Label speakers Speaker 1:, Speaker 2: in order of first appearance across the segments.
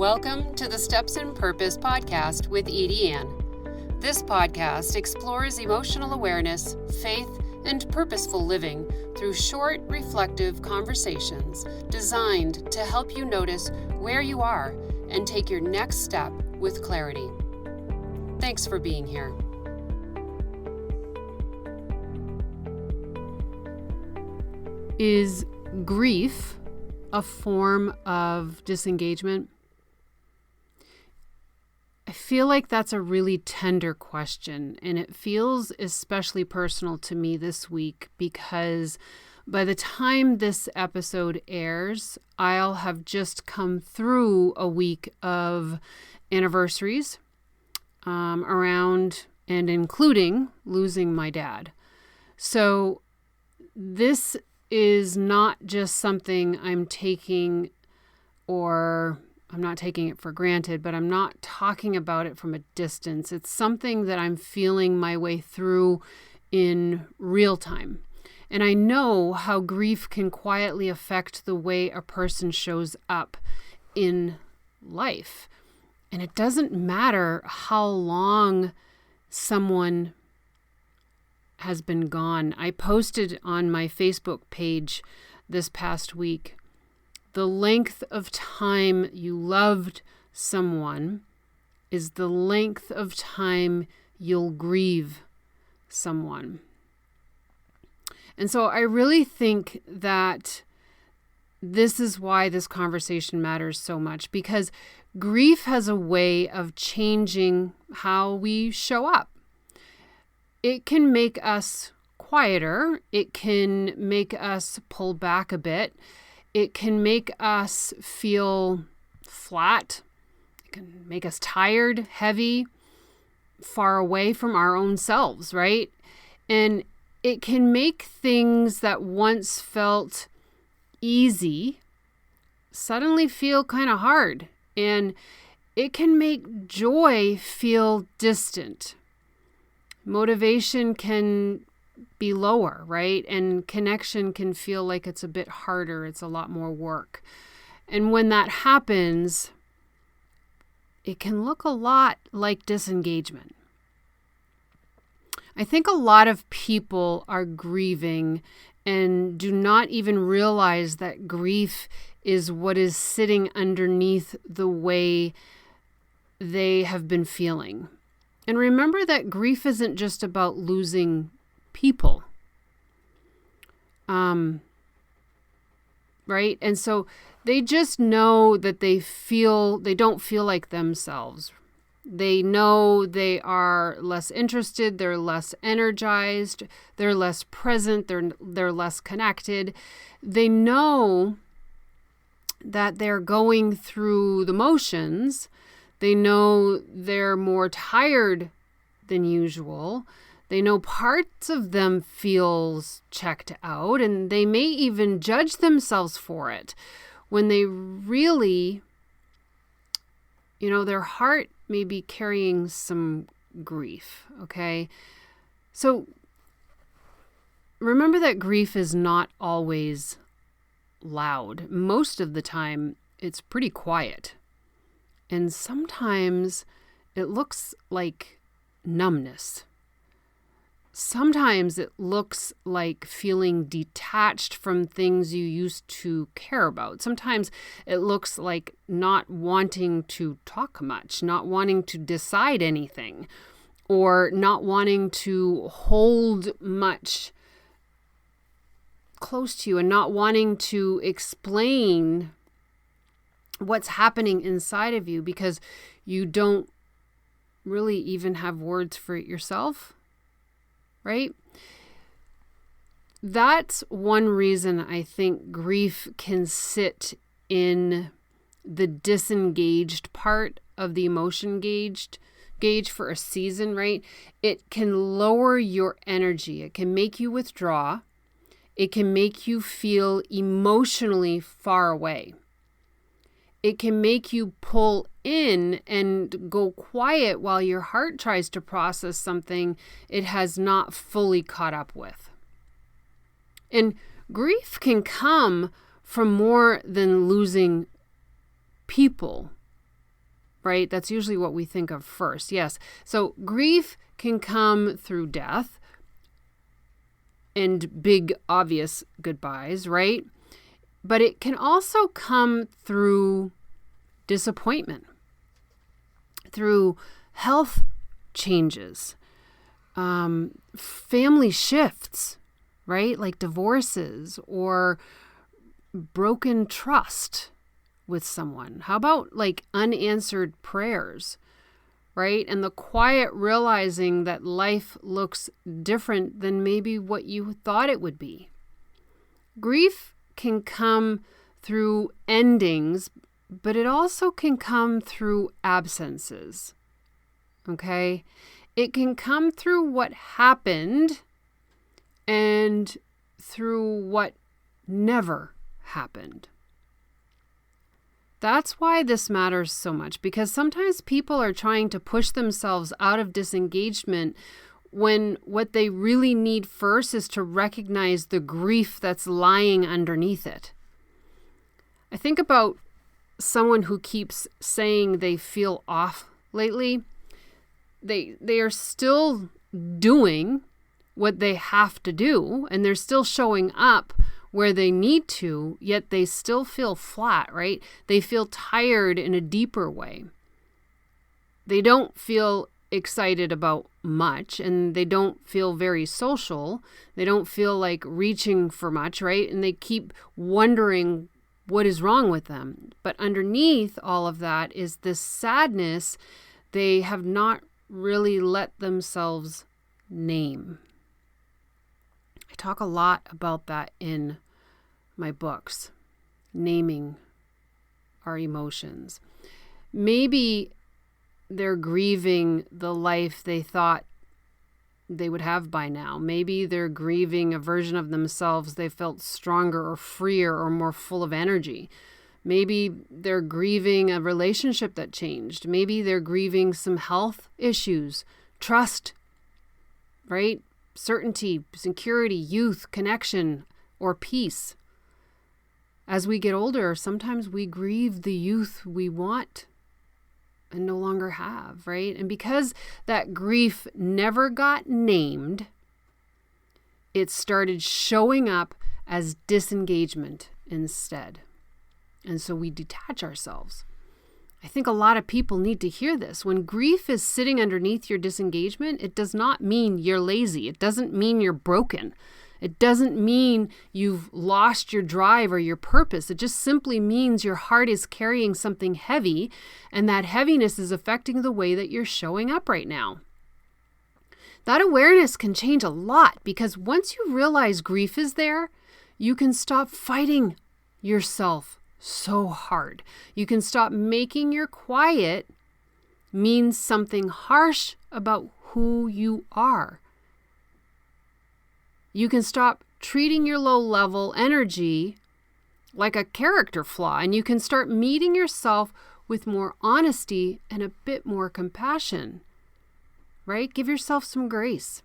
Speaker 1: Welcome to the Steps in Purpose podcast with Edie Ann. This podcast explores emotional awareness, faith, and purposeful living through short, reflective conversations designed to help you notice where you are and take your next step with clarity. Thanks for being here. Is grief a form of disengagement? I feel like that's a really tender question, and it feels especially personal to me this week because by the time this episode airs, I'll have just come through a week of anniversaries around and including losing my dad. So this is not just something I'm taking, or I'm not taking it for granted, but I'm not talking about it from a distance. It's something that I'm feeling my way through in real time. And I know how grief can quietly affect the way a person shows up in life. And it doesn't matter how long someone has been gone. I posted on my Facebook page this past week, the length of time you loved someone is the length of time you'll grieve someone. And so I really think that this is why this conversation matters so much, because grief has a way of changing how we show up. It can make us quieter. It can make us pull back a bit. It can make us feel flat. It can make us tired, heavy, far away from our own selves, right? And it can make things that once felt easy suddenly feel kind of hard. And it can make joy feel distant. Motivation can be lower, right? And connection can feel like it's a bit harder. It's a lot more work. And when that happens, it can look a lot like disengagement. I think a lot of people are grieving and do not even realize that grief is what is sitting underneath the way they have been feeling. And remember that grief isn't just about losing people. Right? And so they just know that they don't feel like themselves. They know they are less interested, they're less energized, they're less present, they're less connected. They know that they're going through the motions. They know they're more tired than usual. They know parts of them feels checked out, and they may even judge themselves for it when they really, their heart may be carrying some grief, okay? So remember that grief is not always loud. Most of the time, it's pretty quiet. And sometimes it looks like numbness. Sometimes it looks like feeling detached from things you used to care about. Sometimes it looks like not wanting to talk much, not wanting to decide anything, or not wanting to hold much close to you, and not wanting to explain what's happening inside of you because you don't really even have words for it yourself. Right? That's one reason I think grief can sit in the disengaged part of the emotion gauge for a season, right? It can lower your energy. It can make you withdraw. It can make you feel emotionally far away. It can make you pull in and go quiet while your heart tries to process something it has not fully caught up with. And grief can come from more than losing people right? That's usually what we think of first. Yes. So grief can come through death and big, obvious goodbyes, right? But it can also come through disappointment, through health changes, family shifts, right? Like divorces or broken trust with someone. How about like unanswered prayers, right? And the quiet realizing that life looks different than maybe what you thought it would be. Grief can come through endings, but it also can come through absences, okay? It can come through what happened and through what never happened. That's why this matters so much, because sometimes people are trying to push themselves out of disengagement when what they really need first is to recognize the grief that's lying underneath it. I think about someone who keeps saying they feel off lately. They are still doing what they have to do, and they're still showing up where they need to, yet they still feel flat, right? They feel tired in a deeper way. They don't feel excited about much, and they don't feel very social. They don't feel like reaching for much, right? And they keep wondering what is wrong with them. But underneath all of that is this sadness they have not really let themselves name. I talk a lot about that in my books, naming our emotions. Maybe they're grieving the life they thought they would have by now. Maybe they're grieving a version of themselves they felt stronger or freer or more full of energy. Maybe they're grieving a relationship that changed. Maybe they're grieving some health issues, trust, right? Certainty, security, youth, connection, or peace. As we get older, sometimes we grieve the youth we want and no longer have, right? And because that grief never got named, it started showing up as disengagement instead. And so we detach ourselves. I think a lot of people need to hear this. When grief is sitting underneath your disengagement, it does not mean you're lazy. It doesn't mean you're broken. It doesn't mean you've lost your drive or your purpose. It just simply means your heart is carrying something heavy, and that heaviness is affecting the way that you're showing up right now. That awareness can change a lot, because once you realize grief is there, you can stop fighting yourself so hard. You can stop making your quiet mean something harsh about who you are. You can stop treating your low-level energy like a character flaw, and you can start meeting yourself with more honesty and a bit more compassion, right? Give yourself some grace.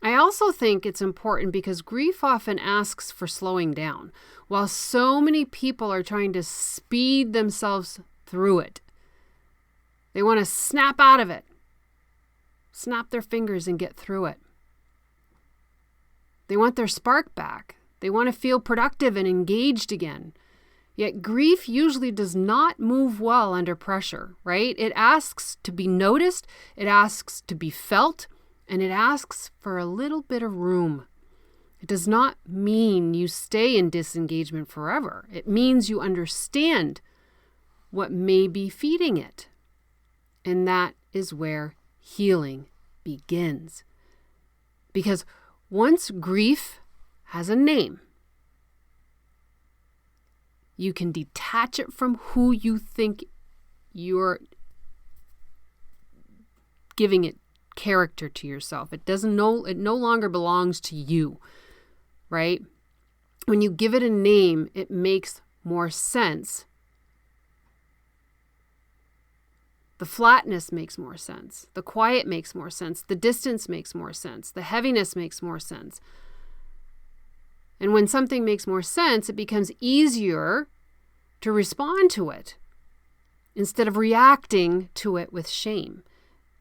Speaker 1: I also think it's important because grief often asks for slowing down, while so many people are trying to speed themselves through it. They want to snap out of it, snap their fingers and get through it. They want their spark back. They want to feel productive and engaged again. Yet grief usually does not move well under pressure, right? It asks to be noticed, it asks to be felt, and it asks for a little bit of room. It does not mean you stay in disengagement forever. It means you understand what may be feeding it. And that is where healing begins. Because once grief has a name, you can detach it from who you think you're giving it character to yourself. It no longer belongs to you, right? When you give it a name, it makes more sense. The flatness makes more sense. The quiet makes more sense. The distance makes more sense. The heaviness makes more sense. And when something makes more sense, it becomes easier to respond to it. instead of reacting to it with shame.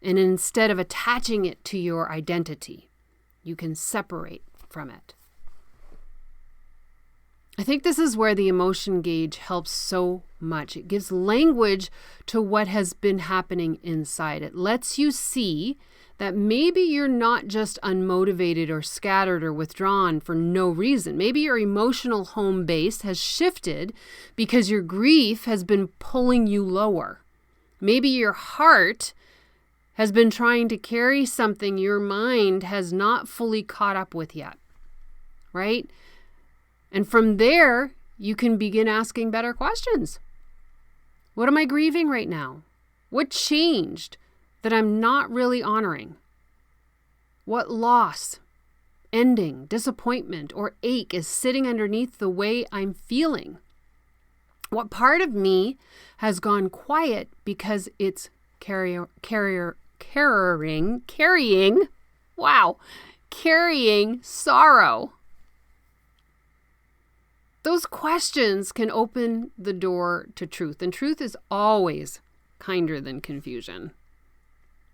Speaker 1: And instead of attaching it to your identity, you can separate from it. I think this is where the emotion gauge helps so much. It gives language to what has been happening inside. It lets you see that maybe you're not just unmotivated or scattered or withdrawn for no reason. Maybe your emotional home base has shifted because your grief has been pulling you lower. Maybe your heart has been trying to carry something your mind has not fully caught up with yet, right? And from there, you can begin asking better questions. What am I grieving right now? What changed that I'm not really honoring? What loss, ending, disappointment, or ache is sitting underneath the way I'm feeling? What part of me has gone quiet because it's carrying sorrow? Those questions can open the door to truth, and truth is always kinder than confusion,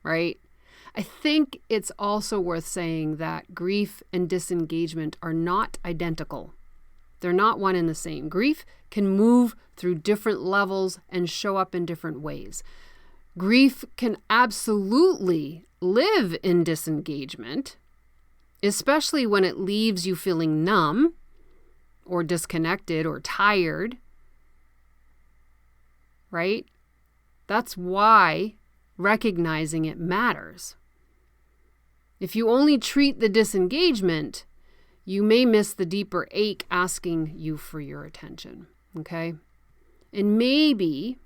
Speaker 1: right? I think it's also worth saying that grief and disengagement are not identical. They're not one and the same. Grief can move through different levels and show up in different ways. Grief can absolutely live in disengagement, especially when it leaves you feeling numb or disconnected or tired, right? That's why recognizing it matters. If you only treat the disengagement, you may miss the deeper ache asking you for your attention, okay? And maybe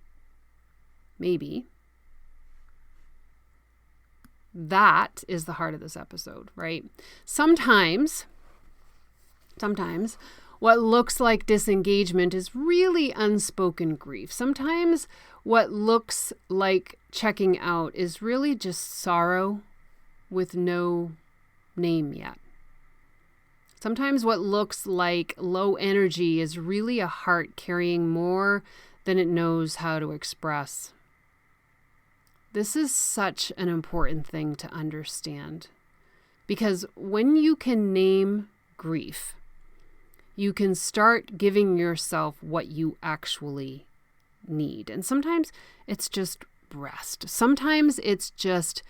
Speaker 1: that is the heart of this episode, right? Sometimes what looks like disengagement is really unspoken grief. Sometimes what looks like checking out is really just sorrow with no name yet. Sometimes what looks like low energy is really a heart carrying more than it knows how to express. This is such an important thing to understand, because when you can name grief, you can start giving yourself what you actually need. And sometimes it's just rest. Sometimes it's just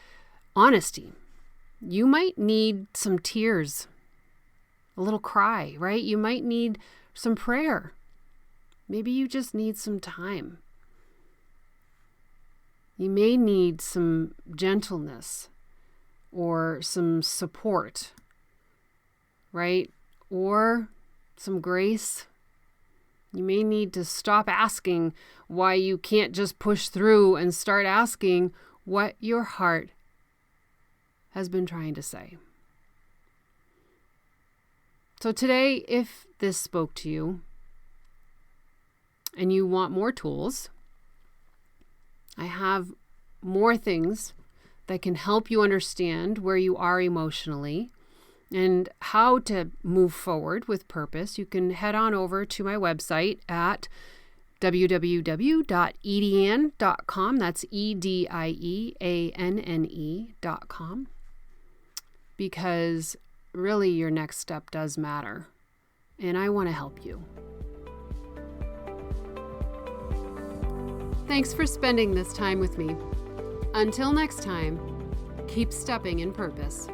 Speaker 1: honesty. You might need some tears, a little cry, right? You might need some prayer. Maybe you just need some time. You may need some gentleness or some support, right? Or some grace. You may need to stop asking why you can't just push through and start asking what your heart has been trying to say. So today, if this spoke to you and you want more tools, I have more things that can help you understand where you are emotionally and how to move forward with purpose. You can head on over to my website at www.edieanne.com. That's EDIEANNE.com. Because really your next step does matter. And I want to help you. Thanks for spending this time with me. Until next time, keep stepping in purpose.